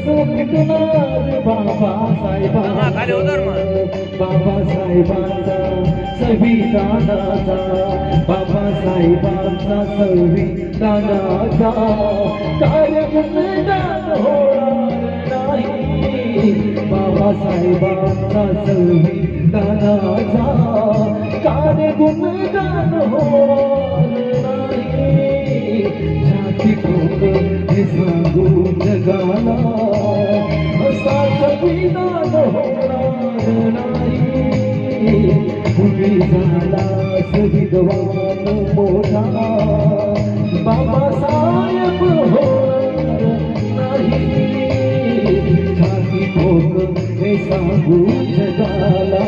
कसं भेटणार बाबासाहेबांचा संविधानाचा, बाबासाहेबांचा संविधानाचा कार्यक्रम होणार नाही, बाबासाहेबांचा संविधानाचा कार्यक्रम होणार नाही। जाती ठोक हे सांगू जगाला असा संविधान होणार नाही। तुम्ही झाला शहीदवान मोठा बाबासाहेब होणार नाही। जाती ठोक हे सांगू जगाला।